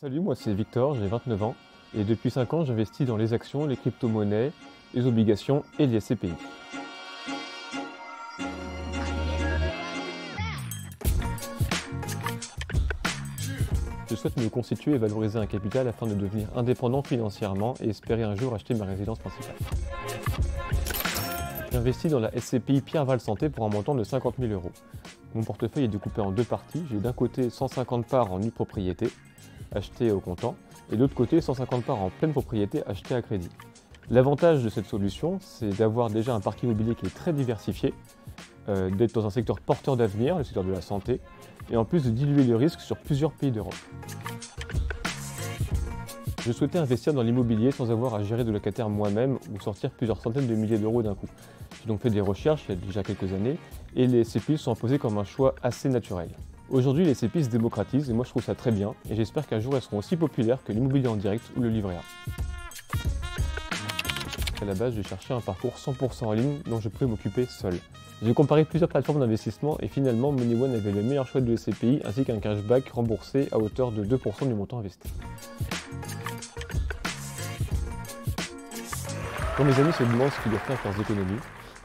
Salut, moi c'est Victor, j'ai 29 ans et depuis 5 ans j'investis dans les actions, les crypto-monnaies, les obligations et les SCPI. Je souhaite me constituer et valoriser un capital afin de devenir indépendant financièrement et espérer un jour acheter ma résidence principale. J'investis dans la SCPI Pierre Val Santé pour un montant de 50 000 euros. Mon portefeuille est découpé en deux parties. J'ai d'un côté 150 parts en nue propriété, achetées au comptant, et de l'autre côté 150 parts en pleine propriété, achetées à crédit. L'avantage de cette solution, c'est d'avoir déjà un parc immobilier qui est très diversifié, d'être dans un secteur porteur d'avenir, le secteur de la santé, et en plus de diluer le risque sur plusieurs pays d'Europe. Je souhaitais investir dans l'immobilier sans avoir à gérer de locataires moi-même ou sortir plusieurs centaines de milliers d'euros d'un coup. J'ai donc fait des recherches il y a déjà quelques années et les SCPI sont imposées comme un choix assez naturel. Aujourd'hui, les SCPI se démocratisent et moi je trouve ça très bien et j'espère qu'un jour elles seront aussi populaires que l'immobilier en direct ou le livret A. À la base, j'ai cherché un parcours 100% en ligne dont je pouvais m'occuper seul. J'ai comparé plusieurs plateformes d'investissement et finalement MoneyOne avait le meilleur choix de SCPI ainsi qu'un cashback remboursé à hauteur de 2% du montant investi. Quand mes amis se demandent ce qu'ils doivent faire avec leurs économies,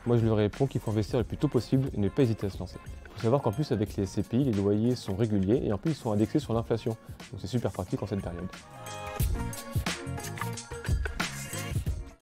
moi je leur réponds qu'il faut investir le plus tôt possible et ne pas hésiter à se lancer. Il faut savoir qu'en plus avec les SCPI, les loyers sont réguliers et en plus ils sont indexés sur l'inflation, donc c'est super pratique en cette période.